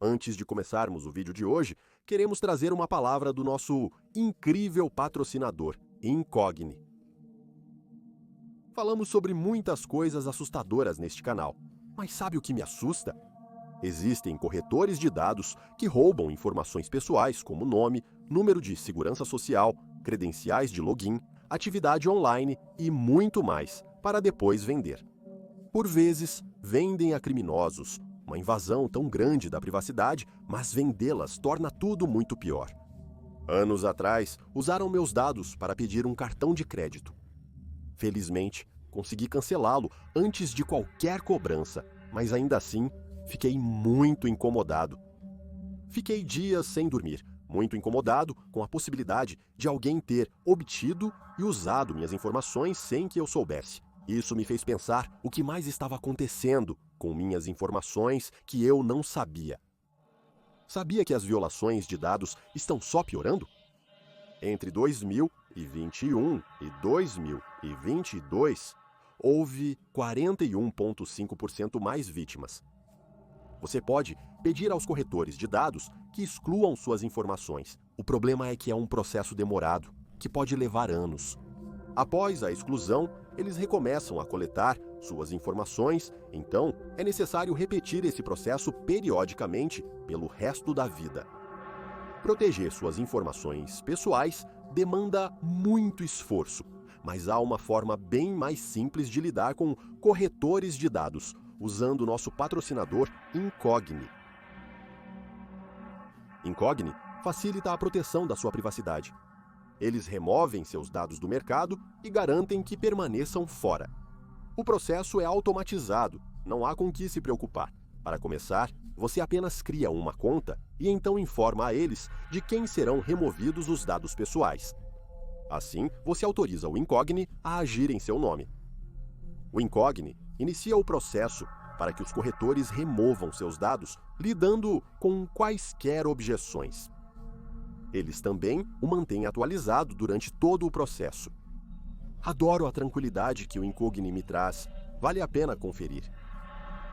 Antes de começarmos o vídeo de hoje, queremos trazer uma palavra do nosso incrível patrocinador, Incogni. Falamos sobre muitas coisas assustadoras neste canal, mas sabe o que me assusta? Existem corretores de dados que roubam informações pessoais como nome, número de segurança social, credenciais de login, atividade online e muito mais, para depois vender. Por vezes, vendem a criminosos uma invasão tão grande da privacidade, mas vendê-las torna tudo muito pior. Anos atrás, usaram meus dados para pedir um cartão de crédito. Felizmente, consegui cancelá-lo antes de qualquer cobrança, mas ainda assim, fiquei muito incomodado. Fiquei dias sem dormir, muito incomodado com a possibilidade de alguém ter obtido e usado minhas informações sem que eu soubesse. Isso me fez pensar o que mais estava acontecendo com minhas informações que eu não sabia. Sabia que as violações de dados estão só piorando? Entre 2021 e 2022, houve 41,5% mais vítimas. Você pode pedir aos corretores de dados que excluam suas informações. O problema é que é um processo demorado, que pode levar anos. Após a exclusão, eles recomeçam a coletar suas informações, então é necessário repetir esse processo periodicamente pelo resto da vida. Proteger suas informações pessoais demanda muito esforço, mas há uma forma bem mais simples de lidar com corretores de dados, usando o nosso patrocinador Incogni. Incogni facilita a proteção da sua privacidade. Eles removem seus dados do mercado e garantem que permaneçam fora. O processo é automatizado, não há com que se preocupar. Para começar, você apenas cria uma conta e então informa a eles de quem serão removidos os dados pessoais. Assim, você autoriza o Incogni a agir em seu nome. O Incogni inicia o processo para que os corretores removam seus dados, lidando com quaisquer objeções. Eles também o mantêm atualizado durante todo o processo. Adoro a tranquilidade que o Incogni me traz. Vale a pena conferir.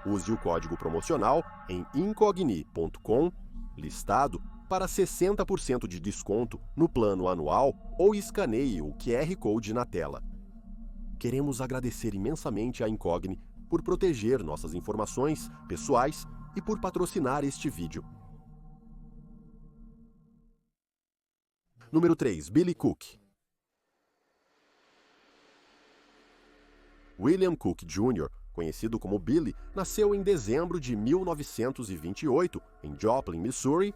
Use o código promocional em incogni.com, listado, para 60% de desconto no plano anual ou escaneie o QR Code na tela. Queremos agradecer imensamente à Incogni por proteger nossas informações pessoais e por patrocinar este vídeo. Número 3. Billy Cook. William Cook Jr., conhecido como Billy, nasceu em dezembro de 1928, em Joplin, Missouri.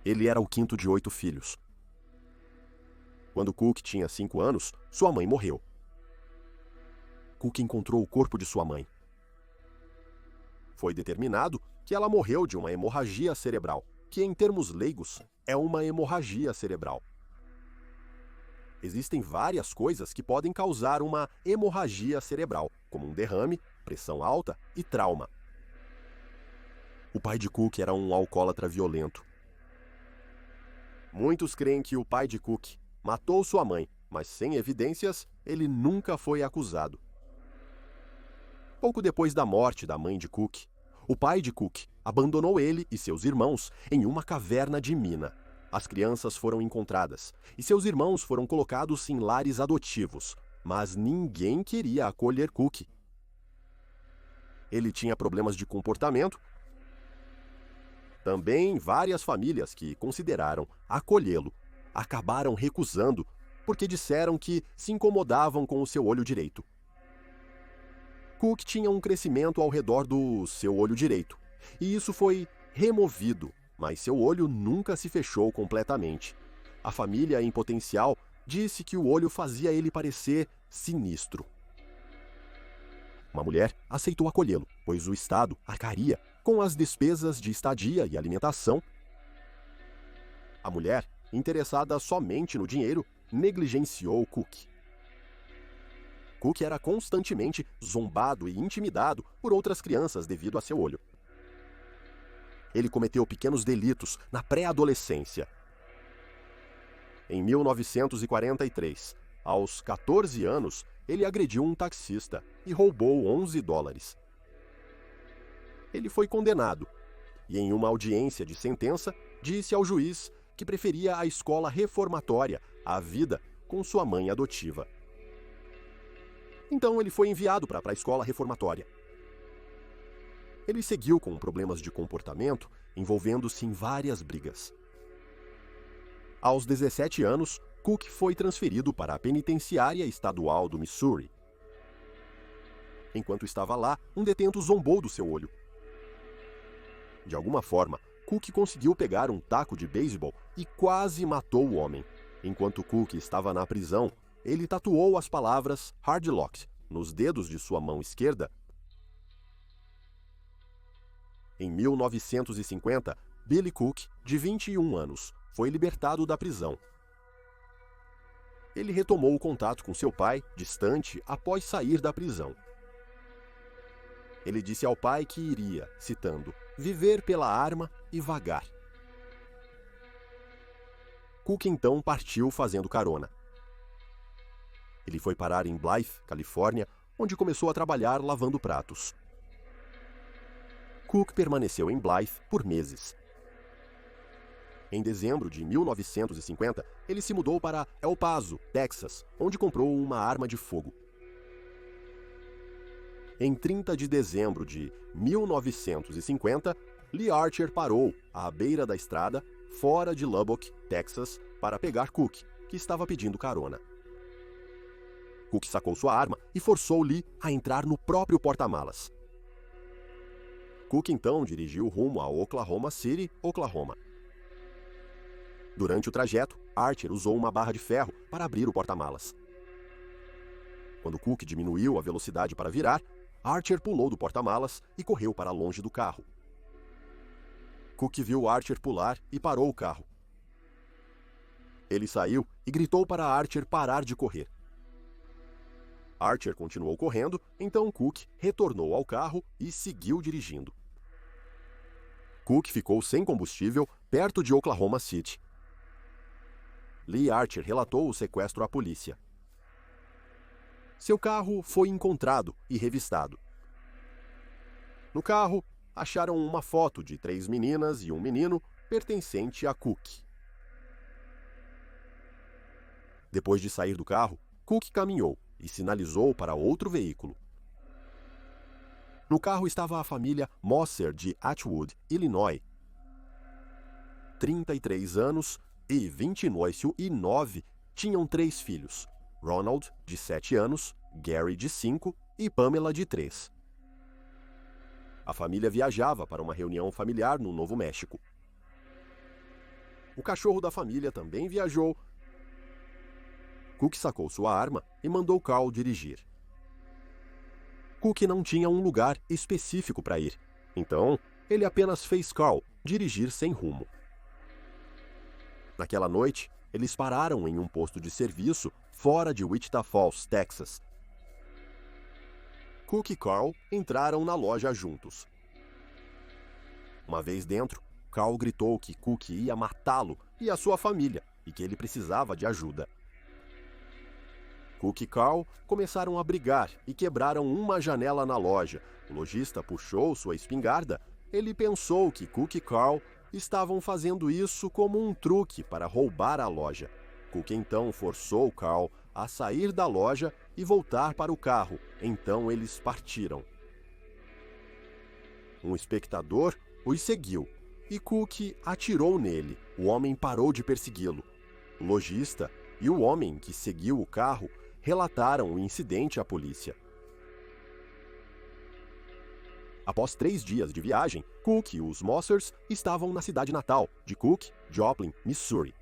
Ele era o quinto de 8 filhos. Quando Cook tinha 5 anos, sua mãe morreu. Cook encontrou o corpo de sua mãe. Foi determinado que ela morreu de uma hemorragia cerebral, que em termos leigos é uma hemorragia cerebral. Existem várias coisas que podem causar uma hemorragia cerebral, como um derrame, pressão alta e trauma. O pai de Cook era um alcoólatra violento. Muitos creem que o pai de Cook matou sua mãe, mas sem evidências, ele nunca foi acusado. Pouco depois da morte da mãe de Cook, o pai de Cook abandonou ele e seus irmãos em uma caverna de mina. As crianças foram encontradas e seus irmãos foram colocados em lares adotivos, mas ninguém queria acolher Cook. Ele tinha problemas de comportamento. Também várias famílias que consideraram acolhê-lo acabaram recusando porque disseram que se incomodavam com o seu olho direito. Cook tinha um crescimento ao redor do seu olho direito, e isso foi removido, mas seu olho nunca se fechou completamente. A família em potencial disse que o olho fazia ele parecer sinistro. Uma mulher aceitou acolhê-lo, pois o Estado arcaria com as despesas de estadia e alimentação. A mulher, interessada somente no dinheiro, negligenciou Cook. Cook era constantemente zombado e intimidado por outras crianças devido a seu olho. Ele cometeu pequenos delitos na pré-adolescência. Em 1943, aos 14 anos, ele agrediu um taxista e roubou $11. Ele foi condenado, e em uma audiência de sentença, disse ao juiz que preferia a escola reformatória à vida com sua mãe adotiva. Então ele foi enviado para a escola reformatória. Ele seguiu com problemas de comportamento, envolvendo-se em várias brigas. Aos 17 anos, Cook foi transferido para a penitenciária estadual do Missouri. Enquanto estava lá, um detento zombou do seu olho. De alguma forma, Cook conseguiu pegar um taco de beisebol e quase matou o homem. Enquanto Cook estava na prisão, ele tatuou as palavras Hard Locked nos dedos de sua mão esquerda. Em 1950, Billy Cook, de 21 anos, foi libertado da prisão. Ele retomou o contato com seu pai, distante, após sair da prisão. Ele disse ao pai que iria, citando, viver pela arma e vagar. Cook então partiu fazendo carona. Ele foi parar em Blythe, Califórnia, onde começou a trabalhar lavando pratos. Cook permaneceu em Blythe por meses. Em dezembro de 1950, ele se mudou para El Paso, Texas, onde comprou uma arma de fogo. Em 30 de dezembro de 1950, Lee Archer parou à beira da estrada, fora de Lubbock, Texas, para pegar Cook, que estava pedindo carona. Cook sacou sua arma e forçou Lee a entrar no próprio porta-malas. Cook então dirigiu rumo a Oklahoma City, Oklahoma. Durante o trajeto, Archer usou uma barra de ferro para abrir o porta-malas. Quando Cook diminuiu a velocidade para virar, Archer pulou do porta-malas e correu para longe do carro. Cook viu Archer pular e parou o carro. Ele saiu e gritou para Archer parar de correr. Archer continuou correndo, então Cook retornou ao carro e seguiu dirigindo. Cook ficou sem combustível perto de Oklahoma City. Lee Archer relatou o sequestro à polícia. Seu carro foi encontrado e revistado. No carro, acharam uma foto de 3 meninas e um menino pertencente a Cook. Depois de sair do carro, Cook caminhou e sinalizou para outro veículo. No carro estava a família Mosser de Atwood, Illinois. 33 anos e 29 tinham 3 filhos. Ronald, de 7 anos, Gary, de 5 e Pamela, de 3. A família viajava para uma reunião familiar no Novo México. O cachorro da família também viajou. Cook sacou sua arma e mandou Carl dirigir. Cook não tinha um lugar específico para ir, então ele apenas fez Carl dirigir sem rumo. Naquela noite, eles pararam em um posto de serviço fora de Wichita Falls, Texas. Cook e Carl entraram na loja juntos. Uma vez dentro, Carl gritou que Cook ia matá-lo e a sua família e que ele precisava de ajuda. Cook e Carl começaram a brigar e quebraram uma janela na loja. O lojista puxou sua espingarda. Ele pensou que Cook e Carl estavam fazendo isso como um truque para roubar a loja. Cook então forçou Carl a sair da loja e voltar para o carro. Então eles partiram. Um espectador os seguiu e Cook atirou nele. O homem parou de persegui-lo. O lojista e o homem que seguiu o carro relataram o incidente à polícia. Após 3 dias de viagem, Cook e os Mossers estavam na cidade natal de Cook, Joplin, Missouri.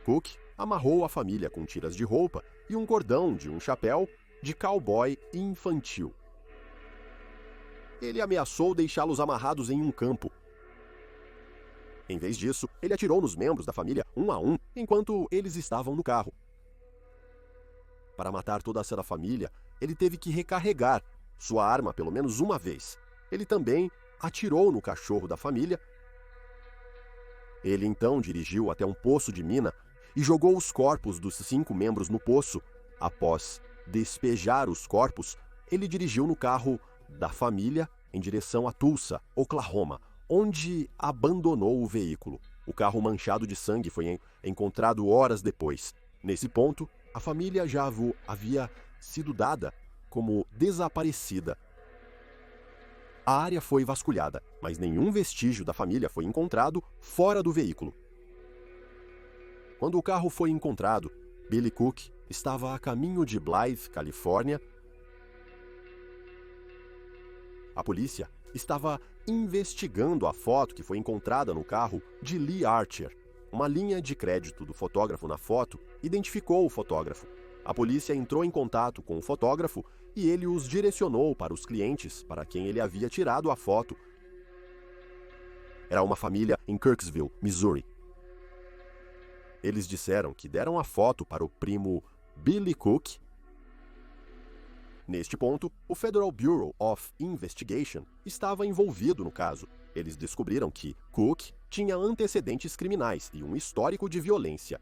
Cook amarrou a família com tiras de roupa e um cordão de um chapéu de cowboy infantil. Ele ameaçou deixá-los amarrados em um campo. Em vez disso, ele atirou nos membros da família um a um enquanto eles estavam no carro. Para matar toda essa família, ele teve que recarregar sua arma pelo menos uma vez. Ele também atirou no cachorro da família. Ele então dirigiu até um poço de mina e jogou os corpos dos 5 membros no poço. Após despejar os corpos, ele dirigiu no carro da família em direção a Tulsa, Oklahoma, onde abandonou o veículo. O carro manchado de sangue foi encontrado horas depois. Nesse ponto, a família já havia sido dada como desaparecida. A área foi vasculhada, mas nenhum vestígio da família foi encontrado fora do veículo. Quando o carro foi encontrado, Billy Cook estava a caminho de Blythe, Califórnia. A polícia estava investigando a foto que foi encontrada no carro de Lee Archer. Uma linha de crédito do fotógrafo na foto identificou o fotógrafo. A polícia entrou em contato com o fotógrafo e ele os direcionou para os clientes para quem ele havia tirado a foto. Era uma família em Kirksville, Missouri. Eles disseram que deram a foto para o primo Billy Cook. Neste ponto, o Federal Bureau of Investigation estava envolvido no caso. Eles descobriram que Cook tinha antecedentes criminais e um histórico de violência.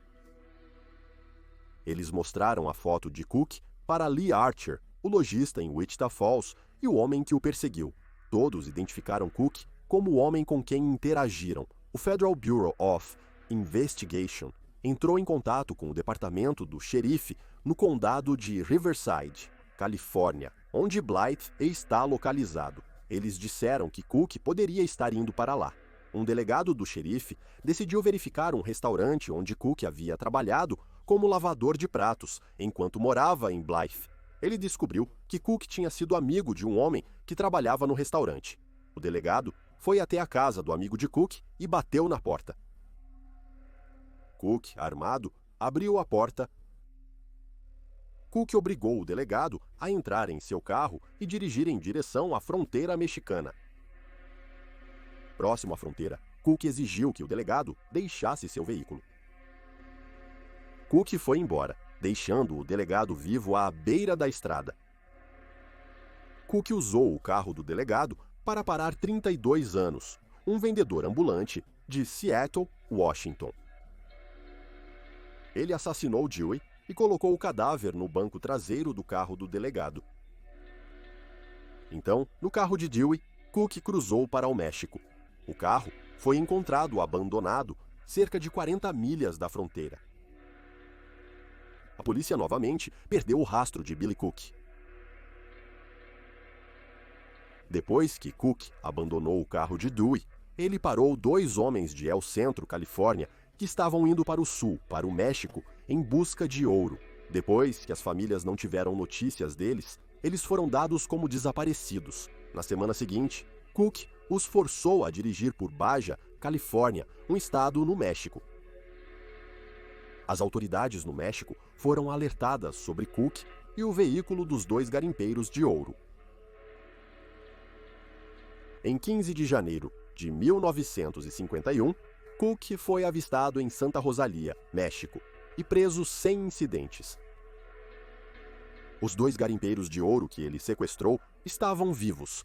Eles mostraram a foto de Cook para Lee Archer, o lojista em Wichita Falls, e o homem que o perseguiu. Todos identificaram Cook como o homem com quem interagiram. O Federal Bureau of Investigation entrou em contato com o departamento do xerife no condado de Riverside, Califórnia, onde Blythe está localizado. Eles disseram que Cook poderia estar indo para lá. Um delegado do xerife decidiu verificar um restaurante onde Cook havia trabalhado como lavador de pratos, enquanto morava em Blythe. Ele descobriu que Cook tinha sido amigo de um homem que trabalhava no restaurante. O delegado foi até a casa do amigo de Cook e bateu na porta. Cook, armado, abriu a porta. Cook obrigou o delegado a entrar em seu carro e dirigir em direção à fronteira mexicana. Próximo à fronteira, Cook exigiu que o delegado deixasse seu veículo. Cook foi embora, deixando o delegado vivo à beira da estrada. Cook usou o carro do delegado para parar 32 anos, um vendedor ambulante de Seattle, Washington. Ele assassinou Dewey e colocou o cadáver no banco traseiro do carro do delegado. Então, no carro de Dewey, Cook cruzou para o México. O carro foi encontrado abandonado cerca de 40 milhas da fronteira. A polícia novamente perdeu o rastro de Billy Cook. Depois que Cook abandonou o carro de Dewey, ele parou 2 homens de El Centro, Califórnia, que estavam indo para o sul, para o México, em busca de ouro. Depois que as famílias não tiveram notícias deles, eles foram dados como desaparecidos. Na semana seguinte, Cook os forçou a dirigir por Baja, Califórnia, um estado no México. As autoridades no México foram alertadas sobre Cook e o veículo dos 2 garimpeiros de ouro. Em 15 de janeiro de 1951, Cook foi avistado em Santa Rosalia, México, e preso sem incidentes. Os 2 garimpeiros de ouro que ele sequestrou estavam vivos.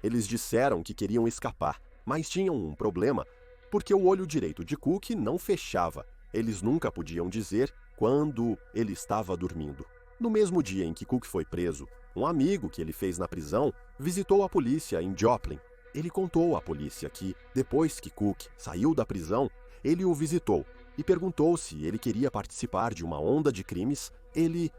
Eles disseram que queriam escapar, mas tinham um problema, porque o olho direito de Cook não fechava. Eles nunca podiam dizer quando ele estava dormindo. No mesmo dia em que Cook foi preso, um amigo que ele fez na prisão visitou a polícia em Joplin. Ele contou à polícia que, depois que Cook saiu da prisão, ele o visitou e perguntou se ele queria participar de uma onda de crimes. Ele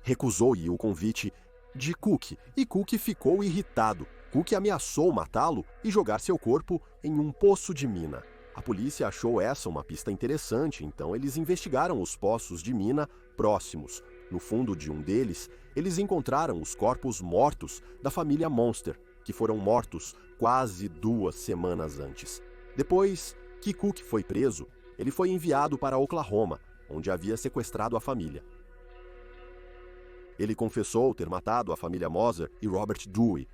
recusou-lhe o convite de Cook e Cook ficou irritado. Cook ameaçou matá-lo e jogar seu corpo em um poço de mina. A polícia achou essa uma pista interessante, então eles investigaram os poços de mina próximos. No fundo de um deles, eles encontraram os corpos mortos da família Monster, que foram mortos quase 2 semanas antes. Depois que Cook foi preso, ele foi enviado para Oklahoma, onde havia sequestrado a família. Ele confessou ter matado a família Moser e Robert Dewey.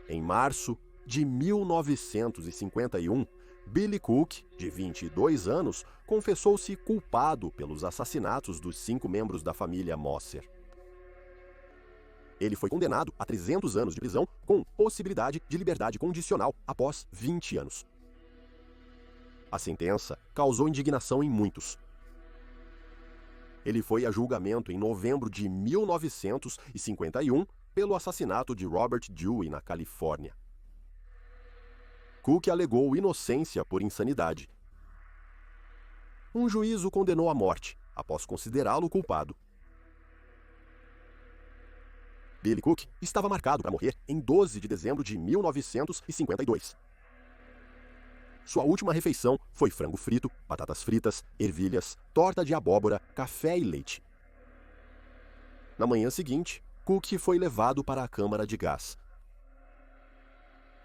Em março de 1951, Billy Cook, de 22 anos, confessou-se culpado pelos assassinatos dos 5 membros da família Moser. Ele foi condenado a 300 anos de prisão com possibilidade de liberdade condicional após 20 anos. A sentença causou indignação em muitos. Ele foi a julgamento em novembro de 1951 pelo assassinato de Robert Dewey na Califórnia. Cook alegou inocência por insanidade. Um juiz o condenou à morte, após considerá-lo culpado. Billy Cook estava marcado para morrer em 12 de dezembro de 1952. Sua última refeição foi frango frito, batatas fritas, ervilhas, torta de abóbora, café e leite. Na manhã seguinte, Cook foi levado para a câmara de gás.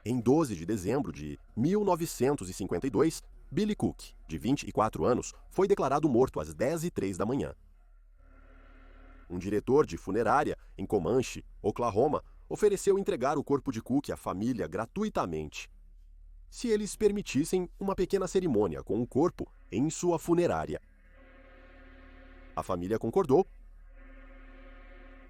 Em 12 de dezembro de 1952, Billy Cook, de 24 anos, foi declarado morto às 10h03 da manhã. Um diretor de funerária em Comanche, Oklahoma, ofereceu entregar o corpo de Cook à família gratuitamente, se eles permitissem uma pequena cerimônia com o corpo em sua funerária. A família concordou.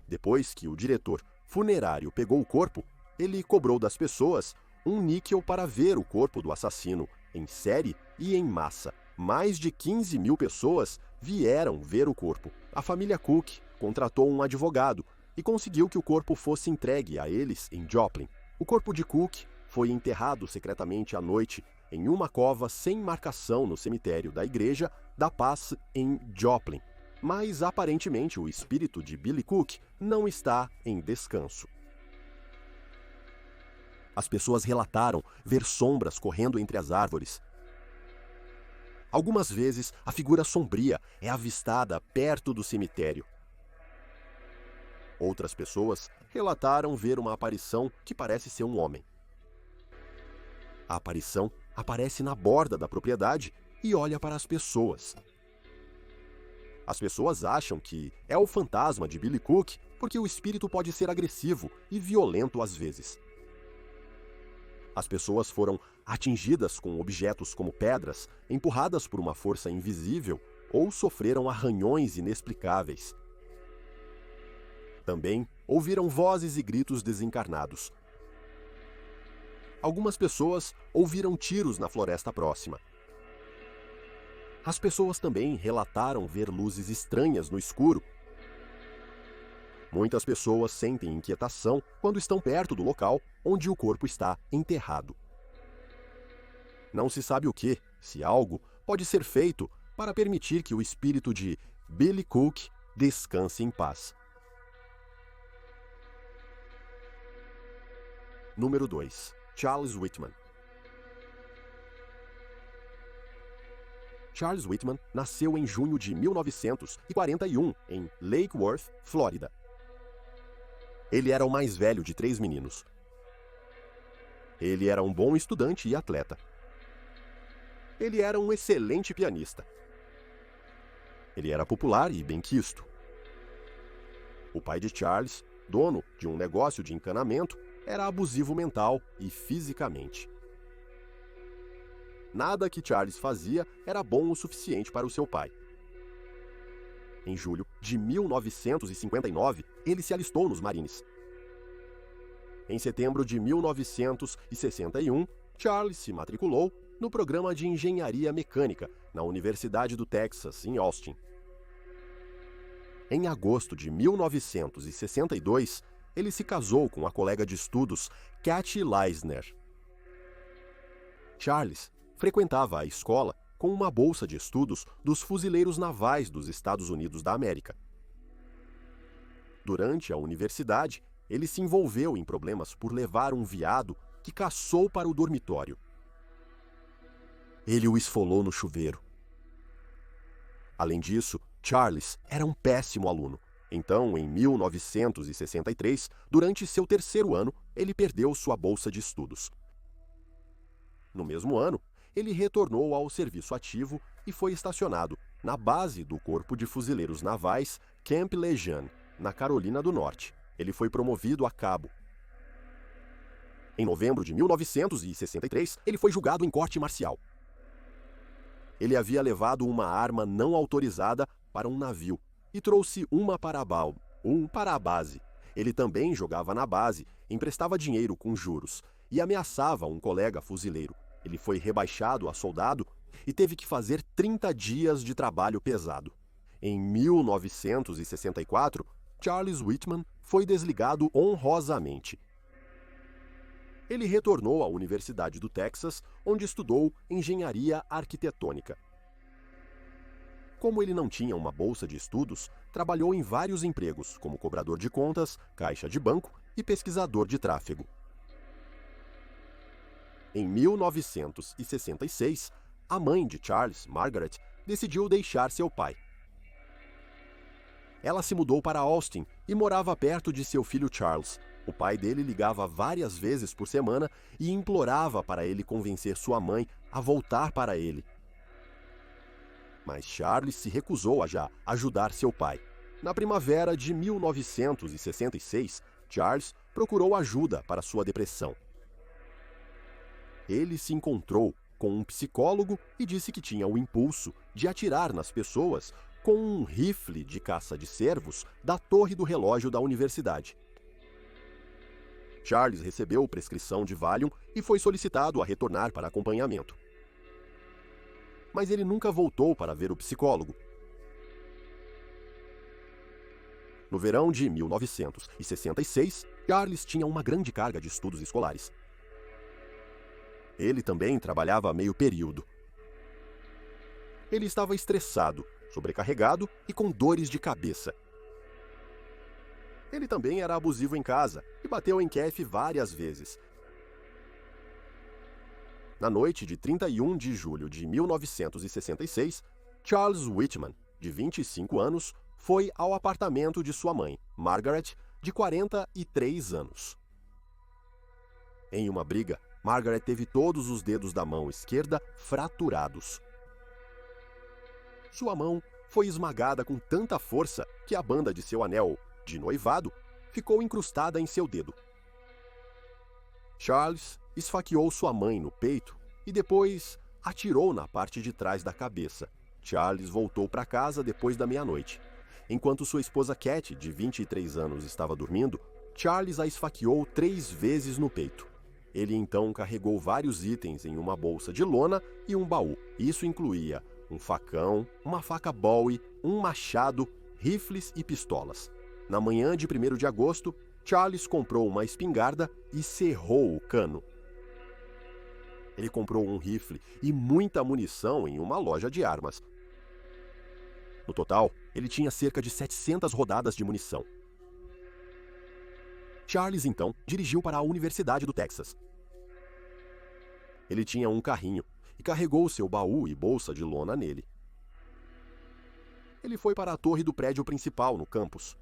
Depois que o diretor funerário pegou o corpo, ele cobrou das pessoas um níquel para ver o corpo do assassino, em série e em massa. Mais de 15 mil pessoas vieram ver o corpo. A família Cook contratou um advogado e conseguiu que o corpo fosse entregue a eles em Joplin. O corpo de Cook foi enterrado secretamente à noite em uma cova sem marcação no cemitério da Igreja da Paz em Joplin. Mas aparentemente o espírito de Billy Cook não está em descanso. As pessoas relataram ver sombras correndo entre as árvores. Algumas vezes, a figura sombria é avistada perto do cemitério. Outras pessoas relataram ver uma aparição que parece ser um homem. A aparição aparece na borda da propriedade e olha para as pessoas. As pessoas acham que é o fantasma de Billy Cook porque o espírito pode ser agressivo e violento às vezes. As pessoas foram atingidas com objetos como pedras, empurradas por uma força invisível ou sofreram arranhões inexplicáveis. Também ouviram vozes e gritos desencarnados. Algumas pessoas ouviram tiros na floresta próxima. As pessoas também relataram ver luzes estranhas no escuro. Muitas pessoas sentem inquietação quando estão perto do local onde o corpo está enterrado. Não se sabe o que, se algo, pode ser feito para permitir que o espírito de Billy Cook descanse em paz. Número 2. Charles Whitman. Charles Whitman nasceu em junho de 1941 em Lake Worth, Flórida. Ele era o mais velho de 3 meninos. Ele era um bom estudante e atleta. Ele era um excelente pianista. Ele era popular e benquisto. O pai de Charles, dono de um negócio de encanamento, era abusivo mental e fisicamente. Nada que Charles fazia era bom o suficiente para o seu pai. Em julho de 1959, ele se alistou nos Marines. Em setembro de 1961, Charles se matriculou no programa de engenharia mecânica na Universidade do Texas, em Austin. Em agosto de 1962, ele se casou com a colega de estudos Kathy Leisner. Charles frequentava a escola com uma bolsa de estudos dos fuzileiros navais dos Estados Unidos da América. Durante a universidade, ele se envolveu em problemas por levar um veado que caçou para o dormitório. Ele o esfolou no chuveiro. Além disso, Charles era um péssimo aluno. Então, em 1963, durante seu 3º ano, ele perdeu sua bolsa de estudos. No mesmo ano, ele retornou ao serviço ativo e foi estacionado na base do Corpo de Fuzileiros Navais Camp Lejeune, na Carolina do Norte. Ele foi promovido a cabo. Em novembro de 1963, ele foi julgado em corte marcial. Ele havia levado uma arma não autorizada para um navio e trouxe uma para a base. Ele também jogava na base, emprestava dinheiro com juros e ameaçava um colega fuzileiro. Ele foi rebaixado a soldado e teve que fazer 30 dias de trabalho pesado. Em 1964, Charles Whitman foi desligado honrosamente. Ele retornou à Universidade do Texas, onde estudou engenharia arquitetônica. Como ele não tinha uma bolsa de estudos, trabalhou em vários empregos, como cobrador de contas, caixa de banco e pesquisador de tráfego. Em 1966, a mãe de Charles, Margaret, decidiu deixar seu pai. Ela se mudou para Austin e morava perto de seu filho Charles. O pai dele ligava várias vezes por semana e implorava para ele convencer sua mãe a voltar para ele. Mas Charles se recusou a já ajudar seu pai. Na primavera de 1966, Charles procurou ajuda para sua depressão. Ele se encontrou com um psicólogo e disse que tinha o impulso de atirar nas pessoas com um rifle de caça de cervos da torre do relógio da universidade. Charles recebeu prescrição de Valium e foi solicitado a retornar para acompanhamento. Mas ele nunca voltou para ver o psicólogo. No verão de 1966, Charles tinha uma grande carga de estudos escolares. Ele também trabalhava meio período. Ele estava estressado, sobrecarregado e com dores de cabeça. Ele também era abusivo em casa e bateu em Kathy várias vezes. Na noite de 31 de julho de 1966, Charles Whitman, de 25 anos, foi ao apartamento de sua mãe, Margaret, de 43 anos. Em uma briga, Margaret teve todos os dedos da mão esquerda fraturados. Sua mão foi esmagada com tanta força que a banda de seu anel de noivado ficou incrustada em seu dedo. Charles esfaqueou sua mãe no peito e depois atirou na parte de trás da cabeça. Charles voltou para casa depois da meia-noite. Enquanto sua esposa Kathy, de 23 anos, estava dormindo, Charles a esfaqueou 3 vezes no peito. Ele então carregou vários itens em uma bolsa de lona e um baú. Isso incluía um facão, uma faca Bowie, um machado, rifles e pistolas. Na manhã de 1º de agosto, Charles comprou uma espingarda e cerrou o cano. Ele comprou um rifle e muita munição em uma loja de armas. No total, ele tinha cerca de 700 rodadas de munição. Charles, então, dirigiu para a Universidade do Texas. Ele tinha um carrinho e carregou seu baú e bolsa de lona nele. Ele foi para a torre do prédio principal no campus.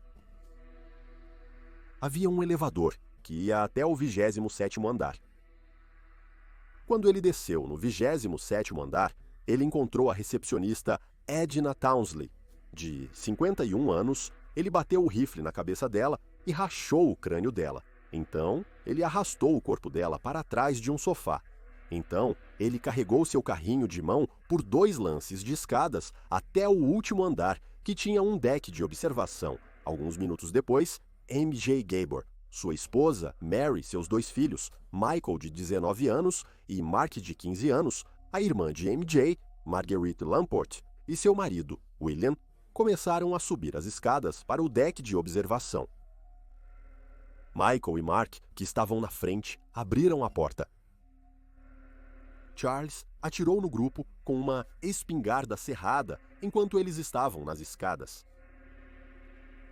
Havia um elevador que ia até o 27º andar. Quando ele desceu no 27º andar, ele encontrou a recepcionista Edna Townsley. De 51 anos, ele bateu o rifle na cabeça dela e rachou o crânio dela. Então, ele arrastou o corpo dela para trás de um sofá. Então, ele carregou seu carrinho de mão por 2 lances de escadas até o último andar, que tinha um deck de observação. Alguns minutos depois, M.J. Gabor, sua esposa, Mary, seus 2 filhos, Michael, de 19 anos, e Mark, de 15 anos, a irmã de M.J., Marguerite Lamport, e seu marido, William, começaram a subir as escadas para o deck de observação. Michael e Mark, que estavam na frente, abriram a porta. Charles atirou no grupo com uma espingarda cerrada enquanto eles estavam nas escadas.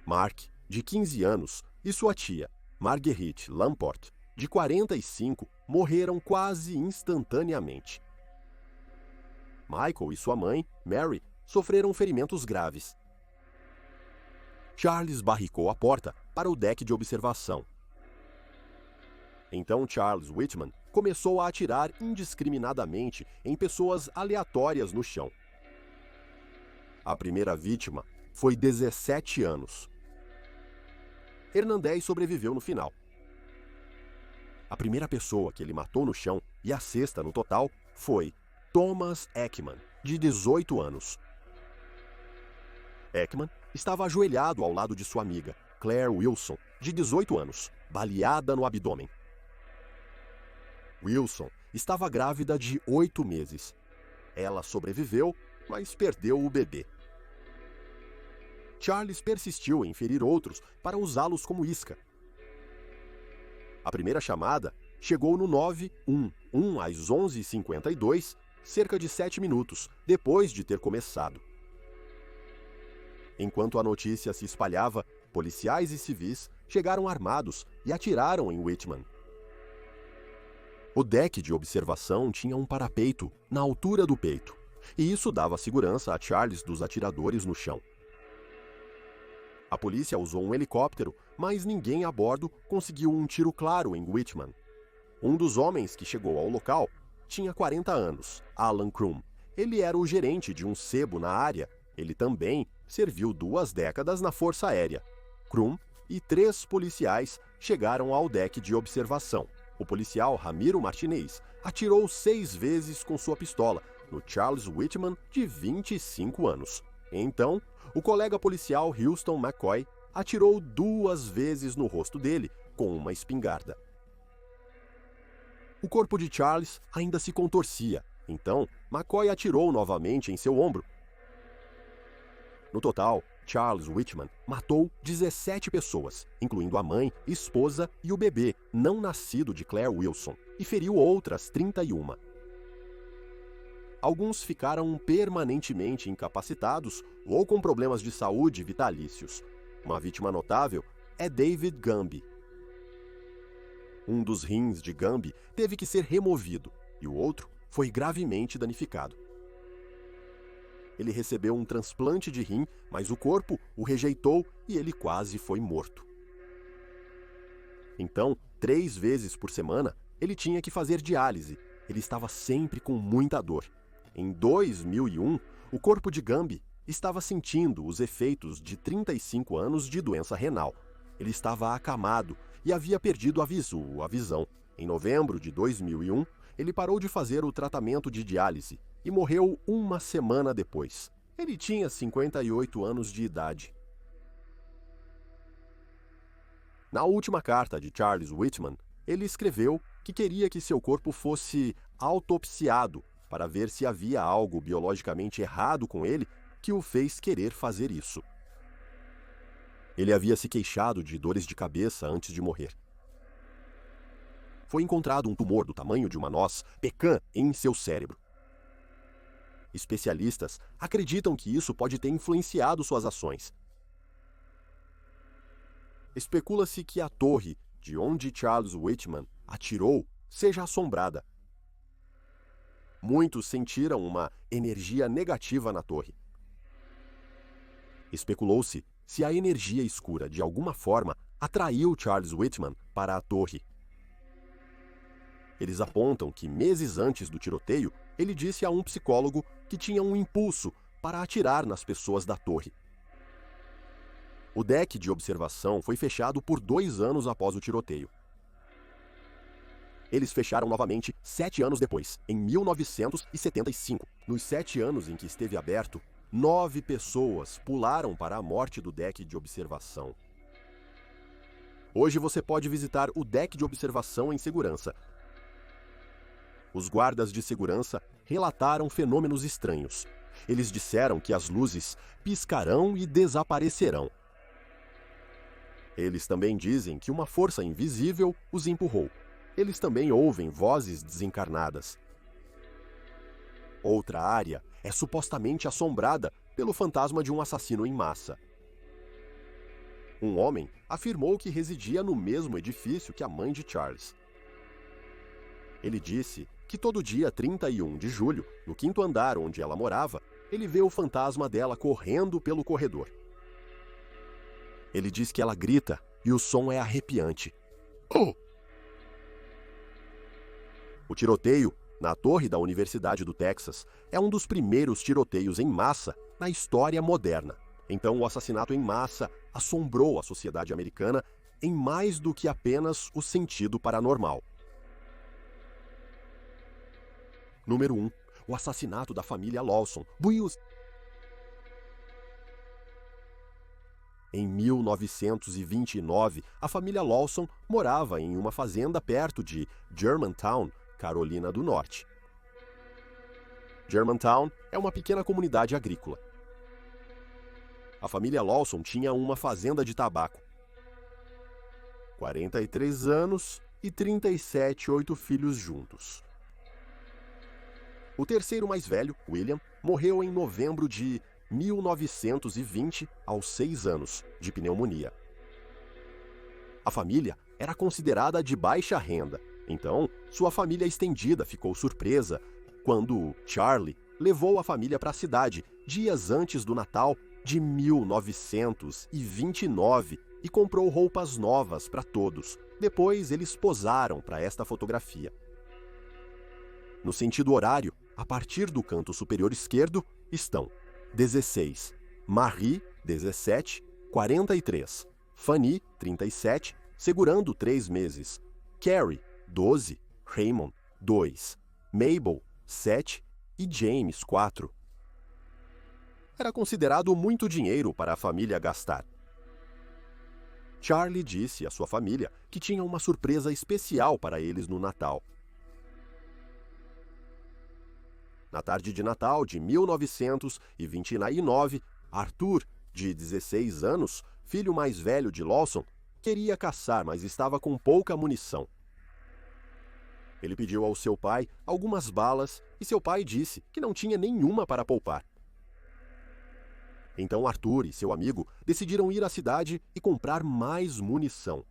Mark, de 15 anos, e sua tia, Marguerite Lamport, de 45, morreram quase instantaneamente. Michael e sua mãe, Mary, sofreram ferimentos graves. Charles barricou a porta para o deck de observação. Então Charles Whitman começou a atirar indiscriminadamente em pessoas aleatórias no chão. A primeira vítima foi 17 anos. Hernandez sobreviveu no final. A primeira pessoa que ele matou no chão, e a sexta no total, foi Thomas Ekman, de 18 anos. Ekman estava ajoelhado ao lado de sua amiga, Claire Wilson, de 18 anos, baleada no abdômen. Wilson estava grávida de 8 meses. Ela sobreviveu, mas perdeu o bebê. Charles persistiu em ferir outros para usá-los como isca. A primeira chamada chegou no 911 às 11h52, cerca de 7 minutos depois de ter começado. Enquanto a notícia se espalhava, policiais e civis chegaram armados e atiraram em Whitman. O deck de observação tinha um parapeito na altura do peito, e isso dava segurança a Charles dos atiradores no chão. A polícia usou um helicóptero, mas ninguém a bordo conseguiu um tiro claro em Whitman. Um dos homens que chegou ao local tinha 40 anos, Alan Crum. Ele era o gerente de um sebo na área. Ele também serviu 2 décadas na Força Aérea. Crum e 3 policiais chegaram ao deck de observação. O policial Ramiro Martinez atirou 6 vezes com sua pistola no Charles Whitman, de 25 anos. Então, o colega policial Houston McCoy atirou 2 vezes no rosto dele com uma espingarda. O corpo de Charles ainda se contorcia, então McCoy atirou novamente em seu ombro. No total, Charles Whitman matou 17 pessoas, incluindo a mãe, esposa e o bebê não nascido de Claire Wilson, e feriu outras 31. Alguns ficaram permanentemente incapacitados ou com problemas de saúde vitalícios. Uma vítima notável é David Gamby. Um dos rins de Gamby teve que ser removido e o outro foi gravemente danificado. Ele recebeu um transplante de rim, mas o corpo o rejeitou e ele quase foi morto. Então, 3 vezes por semana, ele tinha que fazer diálise. Ele estava sempre com muita dor. Em 2001, o corpo de Gamby estava sentindo os efeitos de 35 anos de doença renal. Ele estava acamado e havia perdido a visão. Em novembro de 2001, ele parou de fazer o tratamento de diálise e morreu 1 semana depois. Ele tinha 58 anos de idade. Na última carta de Charles Whitman, ele escreveu que queria que seu corpo fosse autopsiado para ver se havia algo biologicamente errado com ele que o fez querer fazer isso. Ele havia se queixado de dores de cabeça antes de morrer. Foi encontrado um tumor do tamanho de uma noz pecan em seu cérebro. Especialistas acreditam que isso pode ter influenciado suas ações. Especula-se que a torre de onde Charles Whitman atirou seja assombrada. Muitos sentiram uma energia negativa na torre. Especulou-se se a energia escura de alguma forma atraiu Charles Whitman para a torre. Eles apontam que meses antes do tiroteio, ele disse a um psicólogo que tinha um impulso para atirar nas pessoas da torre. O deck de observação foi fechado por 2 anos após o tiroteio. Eles fecharam novamente 7 anos depois, em 1975. Nos 7 anos em que esteve aberto, 9 pessoas pularam para a morte do deck de observação. Hoje você pode visitar o deck de observação em segurança. Os guardas de segurança relataram fenômenos estranhos. Eles disseram que as luzes piscarão e desaparecerão. Eles também dizem que uma força invisível os empurrou. Eles também ouvem vozes desencarnadas. Outra área é supostamente assombrada pelo fantasma de um assassino em massa. Um homem afirmou que residia no mesmo edifício que a mãe de Charles. Ele disse que todo dia 31 de julho, no 5º andar onde ela morava, ele vê o fantasma dela correndo pelo corredor. Ele diz que ela grita e o som é arrepiante. Oh! O tiroteio na torre da Universidade do Texas é um dos primeiros tiroteios em massa na história moderna. Então, o assassinato em massa assombrou a sociedade americana em mais do que apenas o sentido paranormal. Número 1. O assassinato da família Lawson. Em 1929, a família Lawson morava em uma fazenda perto de Germantown, Carolina do Norte. Germantown é uma pequena comunidade agrícola. A família Lawson tinha uma fazenda de tabaco. 43 anos e 37, 8 filhos juntos. O terceiro mais velho, William, morreu em novembro de 1920, aos 6 anos, de pneumonia. A família era considerada de baixa renda, então sua família extendida ficou surpresa quando Charlie levou a família para a cidade dias antes do Natal de 1929 e comprou roupas novas para todos. Depois eles posaram para esta fotografia. No sentido horário, a partir do canto superior esquerdo, estão 16, Marie, 17, 43, Fanny, 37, segurando 3 meses, Carrie, 12, Raymond, 2, Mabel, 7 e James, 4. Era considerado muito dinheiro para a família gastar. Charlie disse à sua família que tinha uma surpresa especial para eles no Natal. Na tarde de Natal de 1929, Arthur, de 16 anos, filho mais velho de Lawson, queria caçar, mas estava com pouca munição. Ele pediu ao seu pai algumas balas e seu pai disse que não tinha nenhuma para poupar. Então Arthur e seu amigo decidiram ir à cidade e comprar mais munição.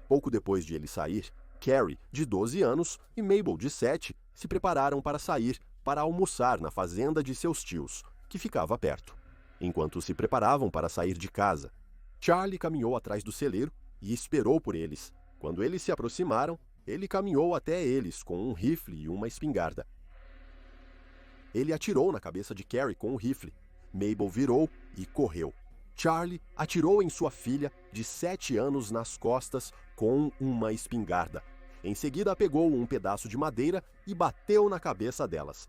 Pouco depois de ele sair, Carrie, de 12 anos, e Mabel, de 7, se prepararam para sair para almoçar na fazenda de seus tios, que ficava perto. Enquanto se preparavam para sair de casa, Charlie caminhou atrás do celeiro e esperou por eles. Quando eles se aproximaram, ele caminhou até eles com um rifle e uma espingarda. Ele atirou na cabeça de Carrie com o rifle. Mabel virou e correu. Charlie atirou em sua filha, de 7 anos, nas costas com uma espingarda. Em seguida, pegou um pedaço de madeira e bateu na cabeça delas.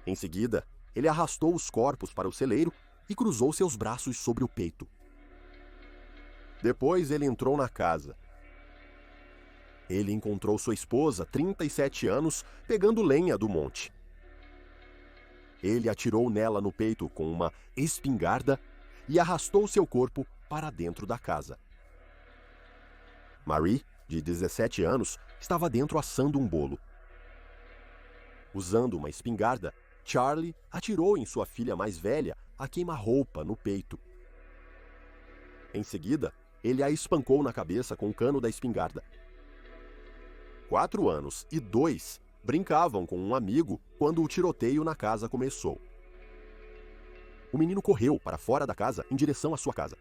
Em seguida, ele arrastou os corpos para o celeiro e cruzou seus braços sobre o peito. Depois, ele entrou na casa. Ele encontrou sua esposa, 37 anos, pegando lenha do monte. Ele atirou nela no peito com uma espingarda e arrastou seu corpo para dentro da casa. Marie, de 17 anos, estava dentro assando um bolo. Usando uma espingarda, Charlie atirou em sua filha mais velha a queima-roupa no peito. Em seguida, ele a espancou na cabeça com o cano da espingarda. 4 anos e 2 brincavam com um amigo quando o tiroteio na casa começou. O menino correu para fora da casa em direção à sua casa.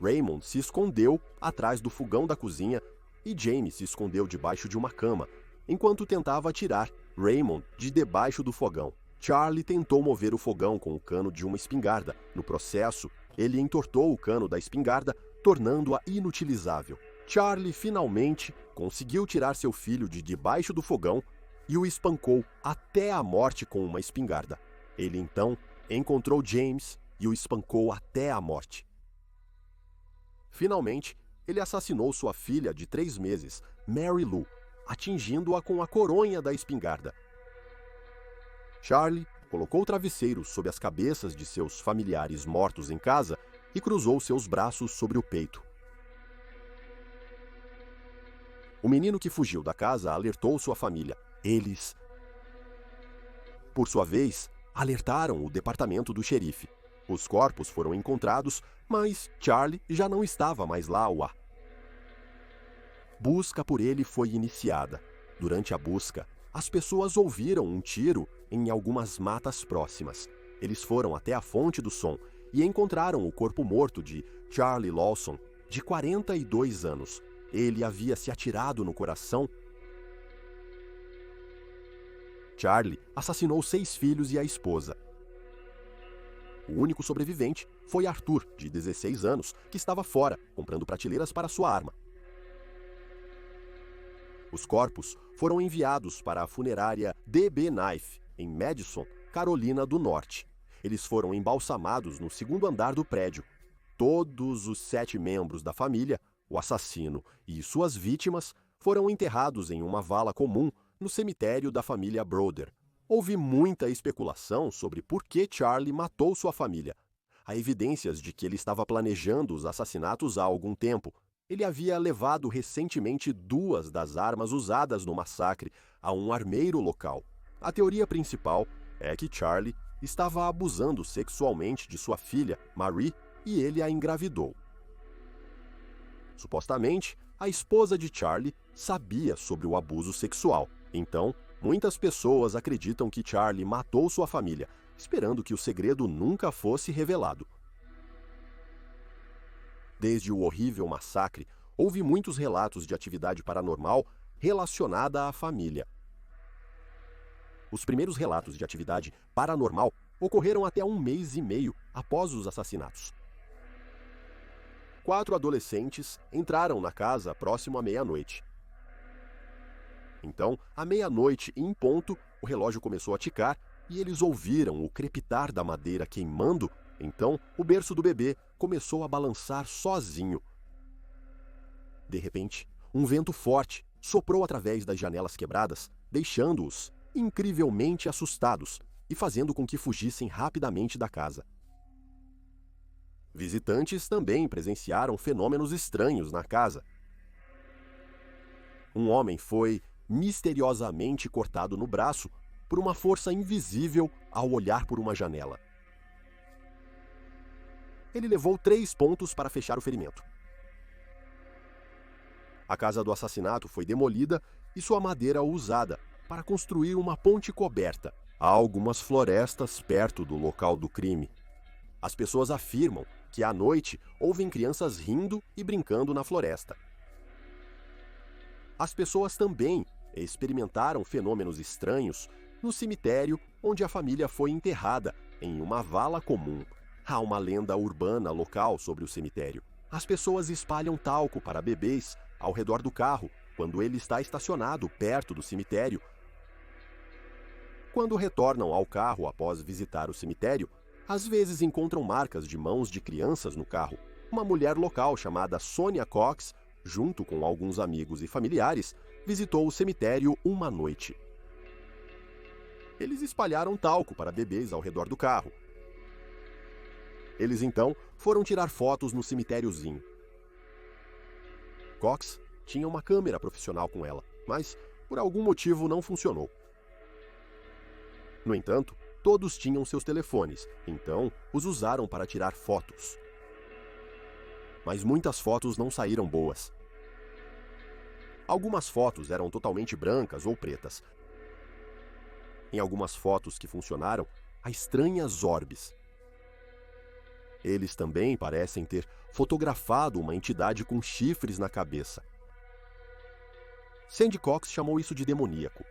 Raymond se escondeu atrás do fogão da cozinha e James se escondeu debaixo de uma cama, enquanto tentava atirar Raymond de debaixo do fogão. Charlie tentou mover o fogão com o cano de uma espingarda. No processo, ele entortou o cano da espingarda, tornando-a inutilizável. Charlie finalmente conseguiu tirar seu filho de debaixo do fogão e o espancou até a morte com uma espingarda. Ele então encontrou James e o espancou até a morte. Finalmente, ele assassinou sua filha de 3 meses, Mary Lou, atingindo-a com a coronha da espingarda. Charlie colocou travesseiros sob as cabeças de seus familiares mortos em casa e cruzou seus braços sobre o peito. O menino que fugiu da casa alertou sua família. Eles, por sua vez, alertaram o departamento do xerife. Os corpos foram encontrados, mas Charlie já não estava mais lá ao ar. Busca por ele foi iniciada. Durante a busca, as pessoas ouviram um tiro em algumas matas próximas. Eles foram até a fonte do som e encontraram o corpo morto de Charlie Lawson, de 42 anos. Ele havia se atirado no coração. Charlie assassinou 6 filhos e a esposa. O único sobrevivente foi Arthur, de 16 anos, que estava fora, comprando prateleiras para sua arma. Os corpos foram enviados para a funerária DB Knife, em Madison, Carolina do Norte. Eles foram embalsamados no 2º andar do prédio. Todos os 7 membros da família, o assassino e suas vítimas, foram enterrados em uma vala comum no cemitério da família Broder, Houve muita especulação sobre por que Charlie matou sua família. Há evidências de que ele estava planejando os assassinatos há algum tempo. Ele havia levado recentemente 2 das armas usadas no massacre a um armeiro local. A teoria principal é que Charlie estava abusando sexualmente de sua filha, Marie, e ele a engravidou. Supostamente, a esposa de Charlie sabia sobre o abuso sexual. Então, muitas pessoas acreditam que Charlie matou sua família, esperando que o segredo nunca fosse revelado. Desde o horrível massacre, houve muitos relatos de atividade paranormal relacionada à família. Os primeiros relatos de atividade paranormal ocorreram até 1 mês e meio após os assassinatos. 4 adolescentes entraram na casa próximo à meia-noite. Então, à meia-noite em ponto, o relógio começou a ticar e eles ouviram o crepitar da madeira queimando. Então, o berço do bebê começou a balançar sozinho. De repente, um vento forte soprou através das janelas quebradas, deixando-os incrivelmente assustados e fazendo com que fugissem rapidamente da casa. Visitantes também presenciaram fenômenos estranhos na casa. Um homem foi misteriosamente cortado no braço por uma força invisível ao olhar por uma janela. Ele levou 3 pontos para fechar o ferimento. A casa do assassinato foi demolida e sua madeira usada para construir uma ponte coberta. Há algumas florestas perto do local do crime. As pessoas afirmam que à noite ouvem crianças rindo e brincando na floresta. As pessoas também experimentaram fenômenos estranhos no cemitério onde a família foi enterrada, em uma vala comum. Há uma lenda urbana local sobre o cemitério. As pessoas espalham talco para bebês ao redor do carro quando ele está estacionado perto do cemitério. Quando retornam ao carro após visitar o cemitério, às vezes encontram marcas de mãos de crianças no carro. Uma mulher local chamada Sonia Cox, junto com alguns amigos e familiares, visitou o cemitério uma noite. Eles espalharam talco para bebês ao redor do carro. Eles então foram tirar fotos no cemitériozinho. Cox tinha uma câmera profissional com ela, mas por algum motivo não funcionou. No entanto, todos tinham seus telefones, então os usaram para tirar fotos. Mas muitas fotos não saíram boas. Algumas fotos eram totalmente brancas ou pretas. Em algumas fotos que funcionaram, há estranhas orbes. Eles também parecem ter fotografado uma entidade com chifres na cabeça. Sandy Cox chamou isso de demoníaco.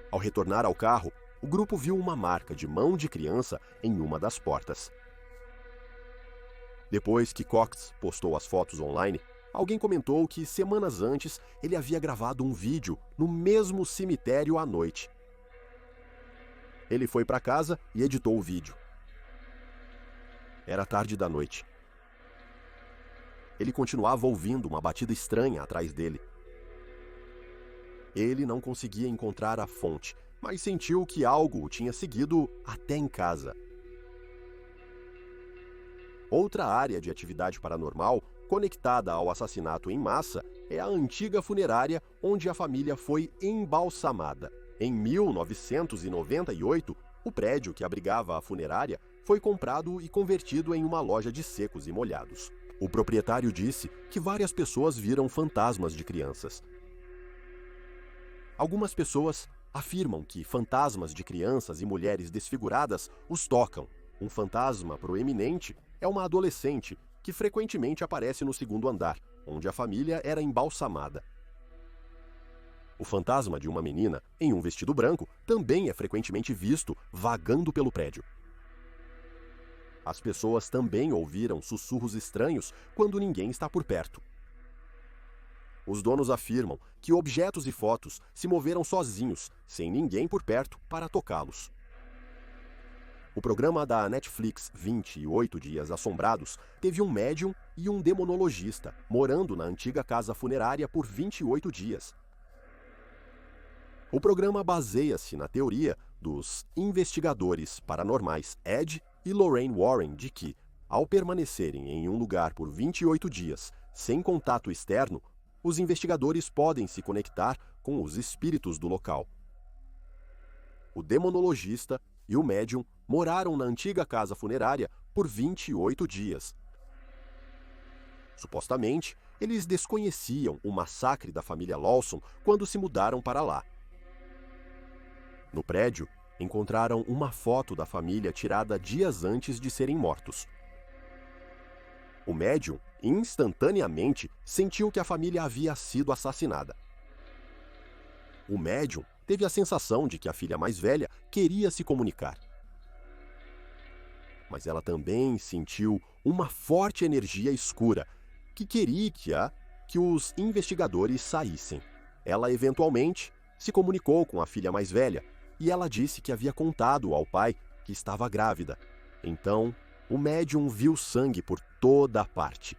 Ao retornar ao carro, o grupo viu uma marca de mão de criança em uma das portas. Depois que Cox postou as fotos online, alguém comentou que semanas antes ele havia gravado um vídeo no mesmo cemitério à noite. Ele foi para casa e editou o vídeo. Era tarde da noite. Ele continuava ouvindo uma batida estranha atrás dele. Ele não conseguia encontrar a fonte, mas sentiu que algo o tinha seguido até em casa. Outra área de atividade paranormal conectada ao assassinato em massa é a antiga funerária onde a família foi embalsamada. Em 1998, o prédio que abrigava a funerária foi comprado e convertido em uma loja de secos e molhados. O proprietário disse que várias pessoas viram fantasmas de crianças. Algumas pessoas afirmam que fantasmas de crianças e mulheres desfiguradas os tocam. Um fantasma proeminente é uma adolescente que frequentemente aparece no 2º andar, onde a família era embalsamada. O fantasma de uma menina em um vestido branco também é frequentemente visto vagando pelo prédio. As pessoas também ouviram sussurros estranhos quando ninguém está por perto. Os donos afirmam que objetos e fotos se moveram sozinhos, sem ninguém por perto para tocá-los. O programa da Netflix 28 Dias Assombrados teve um médium e um demonologista morando na antiga casa funerária por 28 dias. O programa baseia-se na teoria dos investigadores paranormais Ed e Lorraine Warren de que, ao permanecerem em um lugar por 28 dias, sem contato externo, os investigadores podem se conectar com os espíritos do local. O demonologista e o médium moraram na antiga casa funerária por 28 dias. Supostamente, eles desconheciam o massacre da família Lawson quando se mudaram para lá. No prédio, encontraram uma foto da família tirada dias antes de serem mortos. O médium, instantaneamente, sentiu que a família havia sido assassinada. O médium teve a sensação de que a filha mais velha queria se comunicar. Mas ela também sentiu uma forte energia escura que queria que os investigadores saíssem. Ela eventualmente se comunicou com a filha mais velha e ela disse que havia contado ao pai que estava grávida. Então, o médium viu sangue por toda parte.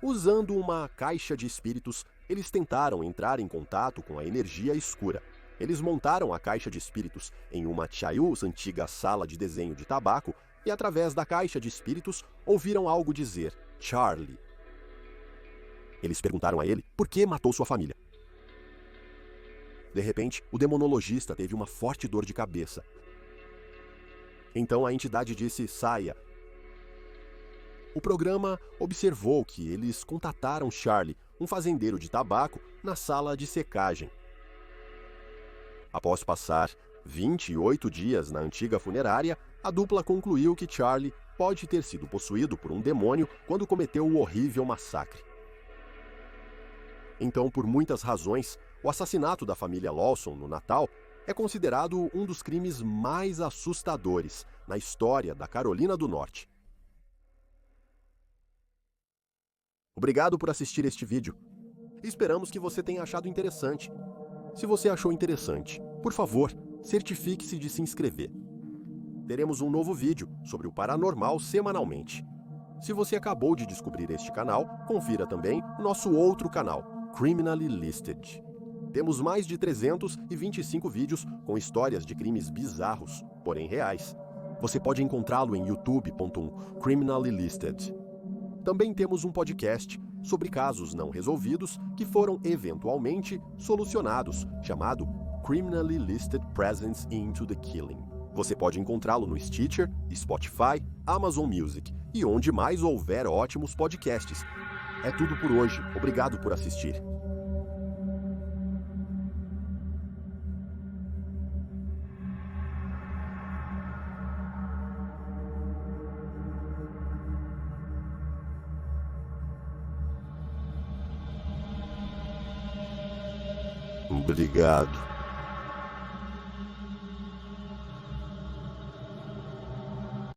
Usando uma caixa de espíritos, eles tentaram entrar em contato com a energia escura. Eles montaram a caixa de espíritos em uma Chayus antiga sala de desenho de tabaco e, através da caixa de espíritos, ouviram algo dizer, Charlie. Eles perguntaram a ele por que matou sua família. De repente, o demonologista teve uma forte dor de cabeça. Então a entidade disse, saia. O programa observou que eles contataram Charlie, um fazendeiro de tabaco, na sala de secagem. Após passar 28 dias na antiga funerária, a dupla concluiu que Charlie pode ter sido possuído por um demônio quando cometeu o horrível massacre. Então, por muitas razões, o assassinato da família Lawson no Natal é considerado um dos crimes mais assustadores na história da Carolina do Norte. Obrigado por assistir este vídeo. Esperamos que você tenha achado interessante. Se você achou interessante, por favor, certifique-se de se inscrever. Teremos um novo vídeo sobre o paranormal semanalmente. Se você acabou de descobrir este canal, confira também o nosso outro canal, Criminally Listed. Temos mais de 325 vídeos com histórias de crimes bizarros, porém reais. Você pode encontrá-lo em youtube.com/criminallylisted. Também temos um podcast sobre casos não resolvidos que foram eventualmente solucionados, chamado Criminally Listed Presence into the Killing. Você pode encontrá-lo no Stitcher, Spotify, Amazon Music e onde mais houver ótimos podcasts. É tudo por hoje. Obrigado por assistir. Obrigado.